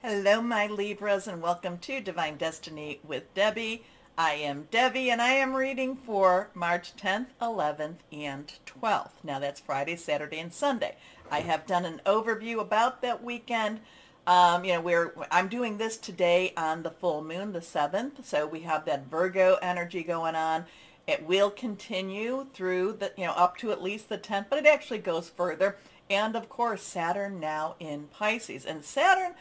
Hello, my Libras, and welcome to Divine Destiny with Debbie. I am Debbie, and I am reading for March 10th, 11th, and 12th. Now, that's Friday, Saturday, and Sunday. I have done an overview about that weekend. I'm doing this today on the full moon, the 7th, so we have that Virgo energy going on. It will continue through up to at least the 10th, but it actually goes further. And of course, Saturn now in Pisces. And Saturn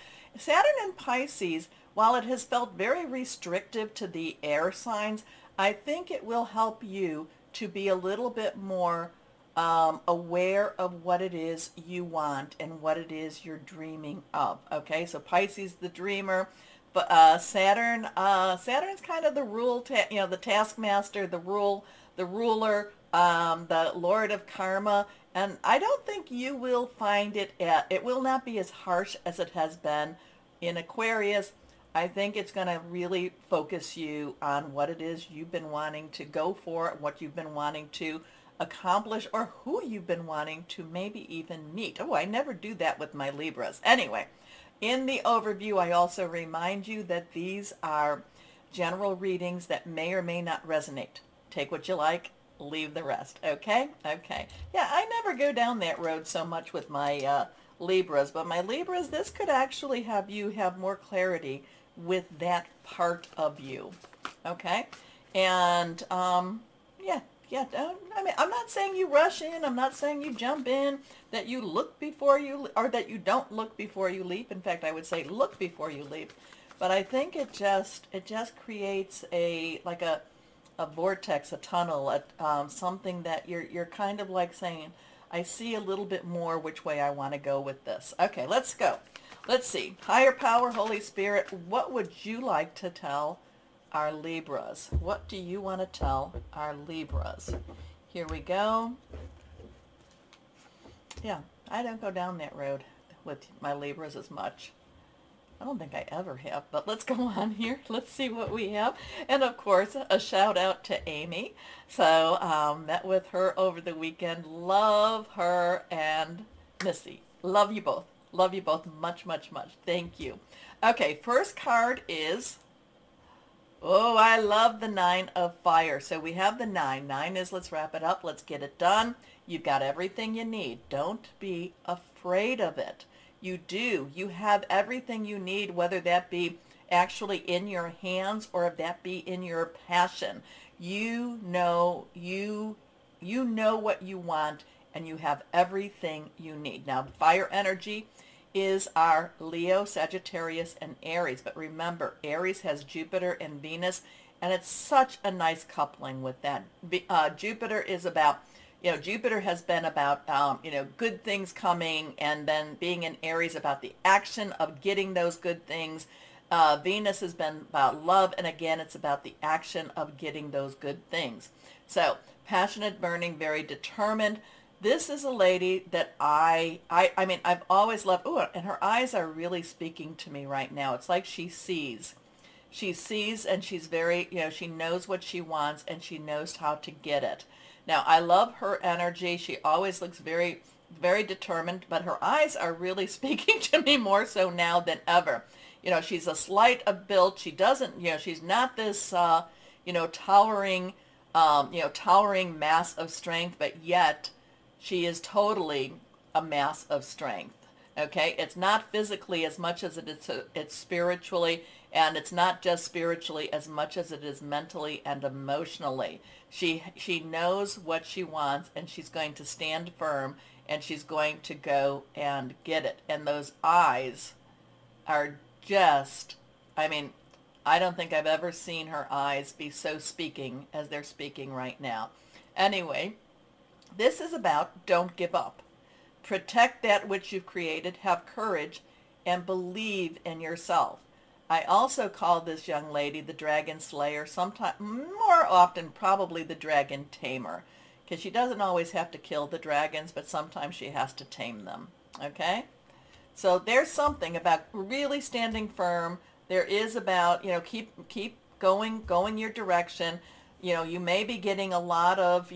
in Pisces, while it has felt very restrictive to the air signs, I think it will help you to be a little bit more aware of what it is you want and what it is you're dreaming of. Okay, so Pisces, the dreamer, but Saturn's kind of the the taskmaster, the ruler, the Lord of Karma. And I don't think you will find it will not be as harsh as it has been in Aquarius. I think it's going to really focus you on what it is you've been wanting to go for, what you've been wanting to accomplish, or who you've been wanting to maybe even meet. Oh, I never do that with my Libras. Anyway, in the overview, I also remind you that these are general readings that may or may not resonate. Take what you like, leave the rest. Okay? Okay. Yeah, I never go down that road so much with my Libras, but my Libras, this could actually have you have more clarity with that part of you. Okay? And I'm not saying you rush in. I'm not saying you jump in, that you look before you, or that you don't look before you leap. In fact, I would say look before you leap. But I think it just creates a vortex, a tunnel, something that you're kind of like saying, I see a little bit more which way I want to go with this. Okay, let's go. Let's see. Higher power, Holy Spirit, what would you like to tell our Libras? What do you want to tell our Libras? Here we go. Yeah, I don't go down that road with my Libras as much. I don't think I ever have, but let's go on here. Let's see what we have. And of course, a shout out to Amy. So met with her over the weekend. Love her and Missy. Love you both. Love you both much, much, much. Thank you. Okay, first card is, oh, I love the Nine of Fire. So we have the 9. 9 is let's wrap it up. Let's get it done. You've got everything you need. Don't be afraid of it. You do. You have everything you need, whether that be actually in your hands or if that be in your passion. You know what you want, and you have everything you need. Now, fire energy is our Leo, Sagittarius, and Aries. But remember, Aries has Jupiter and Venus, and it's such a nice coupling with that. Jupiter is about, Jupiter has been about, good things coming, and then being in Aries about the action of getting those good things. Venus has been about love, and again, it's about the action of getting those good things. So, passionate, burning, very determined. This is a lady that I've always loved. Oh, and her eyes are really speaking to me right now. It's like she sees. She sees, and she's very, she knows what she wants, and she knows how to get it. Now, I love her energy. She always looks very, very determined, but her eyes are really speaking to me more so now than ever. She's a slight of build. She doesn't, she's not this, towering mass of strength, but yet she is totally a mass of strength. Okay, it's not physically as much as it's spiritually, and it's not just spiritually as much as it is mentally and emotionally. She knows what she wants, and she's going to stand firm, and she's going to go and get it. And those eyes are just, I don't think I've ever seen her eyes be so speaking as they're speaking right now. Anyway, this is about don't give up. Protect that which you've created, have courage, and believe in yourself. I also call this young lady the Dragon Slayer, sometimes, more often probably the Dragon Tamer, because she doesn't always have to kill the dragons, but sometimes she has to tame them. Okay? So there's something about really standing firm. There is about, keep going your direction. You may be getting a lot of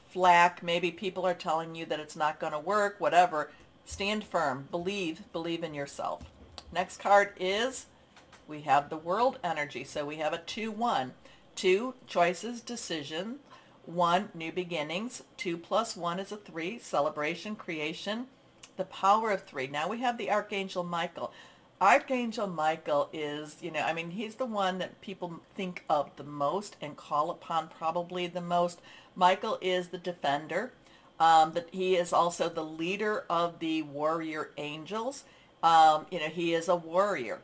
flack. Maybe people are telling you that it's not going to work, whatever. Stand firm. Believe in yourself. Next card is, we have the world energy. So we have a 2-1. 2, choices, decision. 1, new beginnings. 2 plus 1 is a 3, celebration, creation. The power of 3. Now we have the Archangel Michael. Archangel Michael is, I mean, he's the one that people think of the most and call upon probably the most. Michael is the defender. But he is also the leader of the warrior angels. He is a warrior.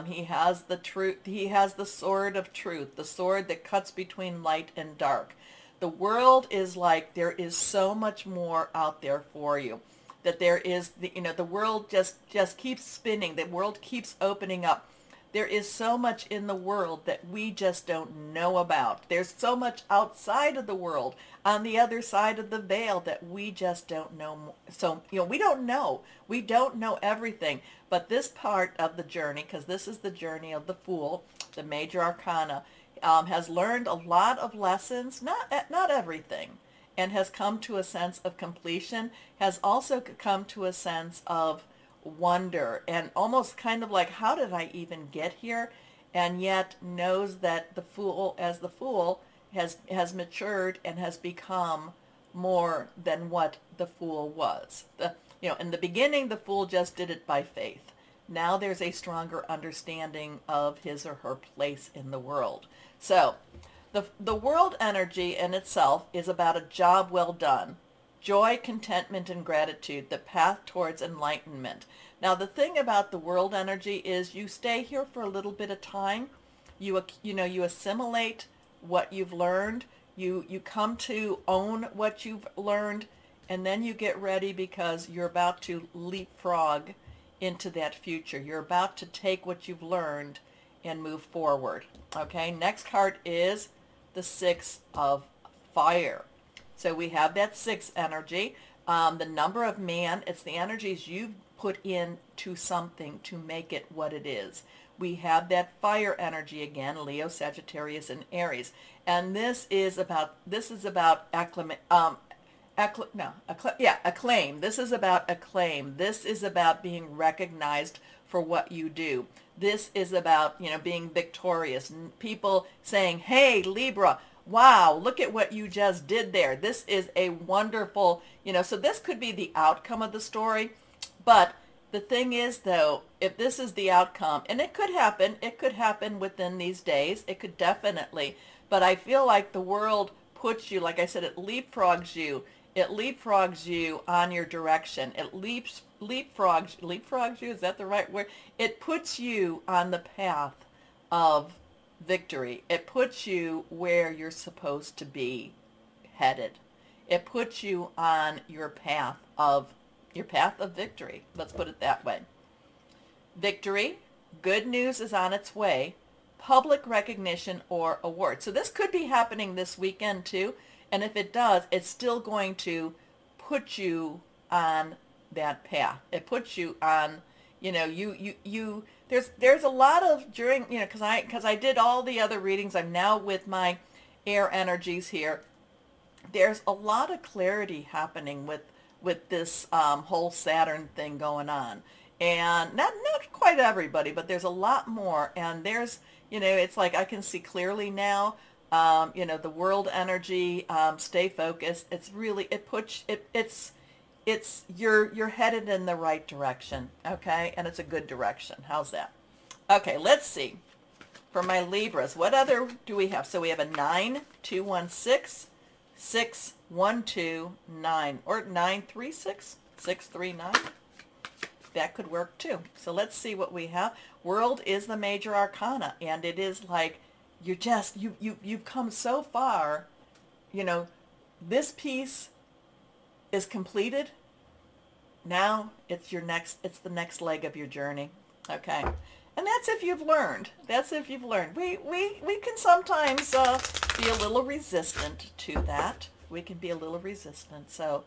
He has the truth. He has the sword of truth, the sword that cuts between light and dark. The world is like, there is so much more out there for you. That there is, the world just keeps spinning. The world keeps opening up. There is so much in the world that we just don't know about. There's so much outside of the world, on the other side of the veil, that we just don't know. So, we don't know. We don't know everything. But this part of the journey, because this is the journey of the Fool, the major arcana, has learned a lot of lessons, not everything, and has come to a sense of completion, has also come to a sense of wonder and almost kind of like, how did I even get here? And yet knows that the Fool, as the Fool, has matured and has become more than what the Fool was. In the beginning, the Fool just did it by faith. Now there's a stronger understanding of his or her place in the world. So the world energy in itself is about a job well done. Joy, contentment, and gratitude, the path towards enlightenment. Now, the thing about the world energy is you stay here for a little bit of time. You assimilate what you've learned. You come to own what you've learned, and then you get ready because you're about to leapfrog into that future. You're about to take what you've learned and move forward. Okay, next card is the 6 of fire. So we have that 6 energy, the number of man. It's the energies you've put into something to make it what it is. We have that fire energy again, Leo, Sagittarius, and Aries. And this is about acclaim. This is about acclaim. This is about being recognized for what you do. This is about, being victorious. People saying, hey, Libra, wow, look at what you just did there. This is a wonderful, so this could be the outcome of the story. But the thing is, though, if this is the outcome, and it could happen within these days. It could definitely. But I feel like the world puts you, like I said, it leapfrogs you. It leapfrogs you on your direction. It leapfrogs you, is that the right word? It puts you on the path of victory. It puts you where you're supposed to be headed. It puts you on your path of victory. Let's put it that way. Victory, good news is on its way, public recognition or award. So this could be happening this weekend too. And if it does, it's still going to put you on that path. It puts you on, there's a lot of during, because I did all the other readings. I'm now with my air energies here. There's a lot of clarity happening with this whole Saturn thing going on. And not quite everybody, but there's a lot more. And there's, it's like I can see clearly now. The world energy, stay focused. It's really, you're headed in the right direction. Okay. And it's a good direction. How's that? Okay. Let's see for my Libras. What other do we have? So we have a 9, 2, 1, 6, 6, 1, 2, 9, or 9, 3, 6, 6, 3, 9. That could work too. So let's see what we have. World is the major arcana, and it is like, you've come so far, this piece is completed. Now it's the next leg of your journey. Okay. And that's if you've learned. We can sometimes be a little resistant to that. We can be a little resistant. So,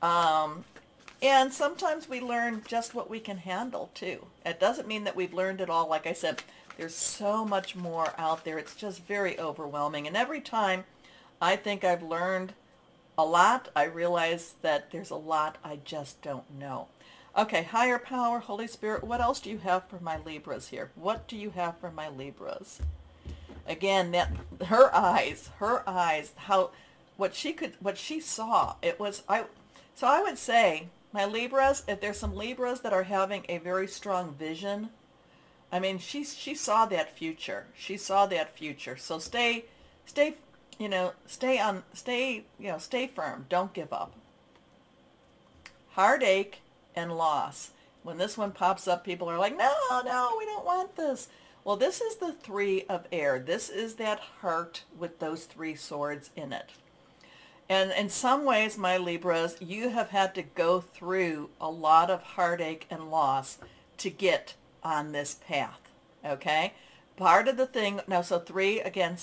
and sometimes we learn just what we can handle too. It doesn't mean that we've learned it all. Like I said, there's so much more out there. It's just very overwhelming. And every time I think I've learned a lot, I realize that there's a lot I just don't know. Okay, higher power, Holy Spirit, what else do you have for my Libras here? What do you have for my Libras? Again, that her eyes, how what she saw, it was so I would say my Libras, if there's some Libras that are having a very strong vision, I mean, she saw that future. She saw that future. So stay stay firm. Don't give up. Heartache and loss. When this one pops up, people are like, no, no, we don't want this. Well, this is the 3 of air. This is that heart with those 3 swords in it. And in some ways, my Libras, you have had to go through a lot of heartache and loss to get on this path, okay? Part of the thing, now, so 3, again,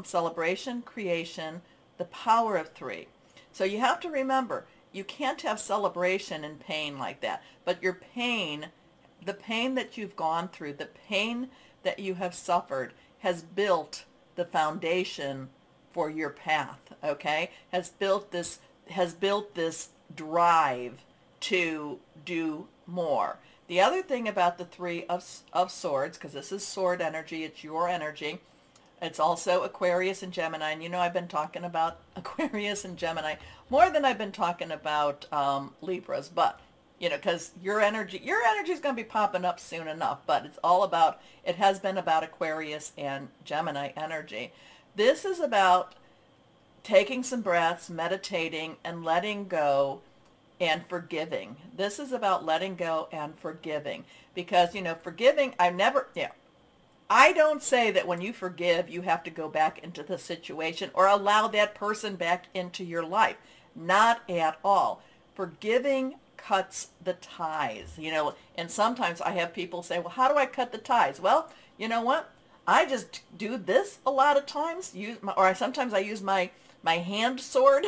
celebration, creation, the power of 3. So you have to remember, you can't have celebration and pain like that. But your pain, the pain that you've gone through, the pain that you have suffered has built the foundation for your path, okay? Has built this drive to do more. The other thing about the 3 of swords, because this is sword energy, it's your energy. It's also Aquarius and Gemini. And you know I've been talking about Aquarius and Gemini more than I've been talking about Libras. But, you know, because your energy is going to be popping up soon enough. But it's all about, it has been about Aquarius and Gemini energy. This is about taking some breaths, meditating, and letting go and forgiving. This is about letting go and forgiving. Because, you know, forgiving, I don't say that when you forgive, you have to go back into the situation or allow that person back into your life. Not at all. Forgiving cuts the ties, you know, and sometimes I have people say, well, how do I cut the ties? Well, you know what? I just do this a lot of times, sometimes I use my hand sword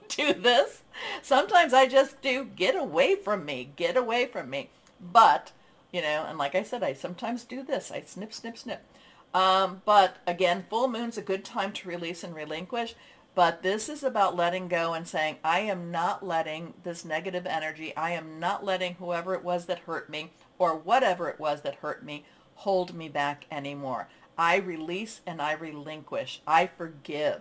do this. Sometimes I just do, get away from me, get away from me. But, you know, and like I said, I sometimes do this. I snip, snip, snip. But again, full moon's a good time to release and relinquish. But this is about letting go and saying, I am not letting this negative energy, I am not letting whoever it was that hurt me or whatever it was that hurt me hold me back anymore. I release and I relinquish. I forgive.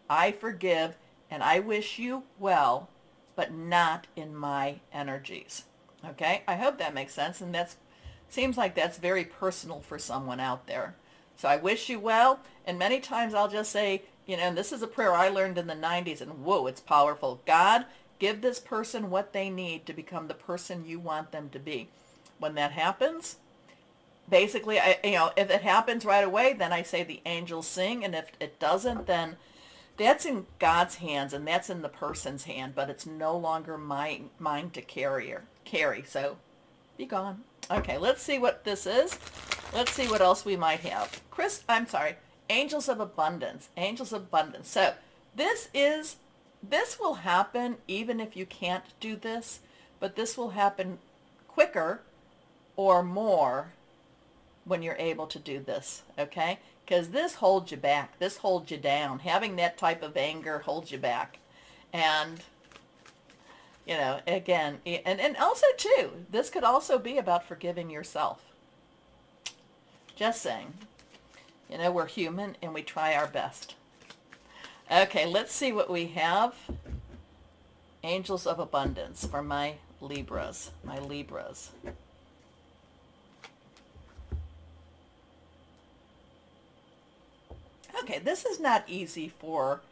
I forgive and I wish you well, but not in my energies. Okay? I hope that makes sense, and that seems like that's very personal for someone out there. So I wish you well, and many times I'll just say, you know, and this is a prayer I learned in the 90s, and whoa, it's powerful. God, give this person what they need to become the person you want them to be. When that happens, basically, if it happens right away, then I say the angels sing, and if it doesn't, then that's in God's hands, and that's in the person's hand, but it's no longer mine to carry. So be gone. Okay, let's see what this is. Let's see what else we might have. Angels of abundance. Angels of abundance. So this will happen even if you can't do this, but this will happen quicker or more when you're able to do this, okay? Because this holds you back. This holds you down. Having that type of anger holds you back. And, you know, again, and also, too, this could also be about forgiving yourself. Just saying. You know, we're human and we try our best. Okay, let's see what we have. Angels of abundance for my Libras. My Libras. Okay, this is not easy for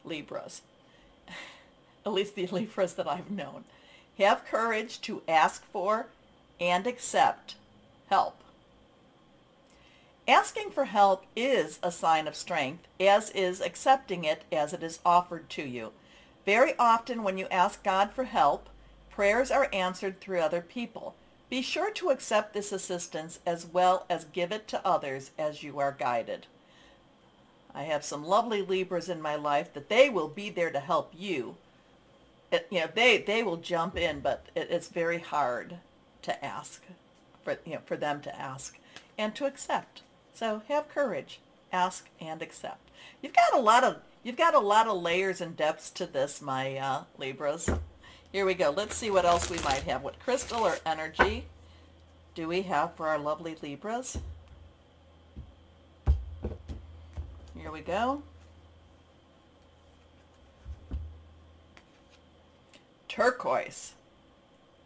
Libras, at least the Libras that I've known. Have courage to ask for and accept help. Asking for help is a sign of strength, as is accepting it as it is offered to you. Very often when you ask God for help, prayers are answered through other people. Be sure to accept this assistance as well as give it to others as you are guided. I have some lovely Libras in my life that they will be there to help you. They will jump in, but it's very hard to ask, for them to ask and to accept. So have courage, ask and accept. You've got a lot of layers and depths to this, my Libras. Here we go. Let's see what else we might have. What crystal or energy do we have for our lovely Libras? Here we go. Turquoise.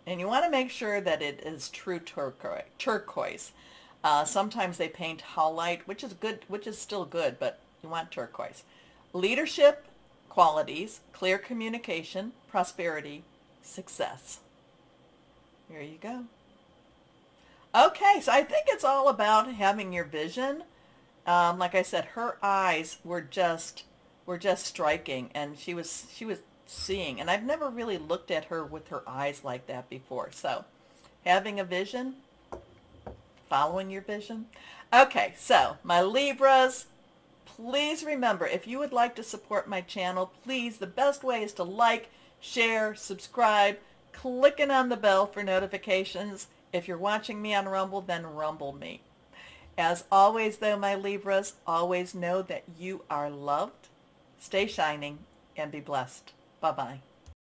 And you want to make sure that it is true turquoise. Sometimes they paint howlite, which is good, which is still good, but you want turquoise. Leadership qualities, clear communication, prosperity, success. Here you go. Okay, so I think it's all about having your vision. Like I said, her eyes were just striking, and she was seeing, and I've never really looked at her with her eyes like that before. So having a vision, following your vision. Okay, so my Libras, please remember, if you would like to support my channel, please, the best way is to like, share, subscribe, clicking on the bell for notifications. If you're watching me on Rumble, then Rumble me. As always, though, my Libras, always know that you are loved. Stay shining and be blessed. Bye-bye.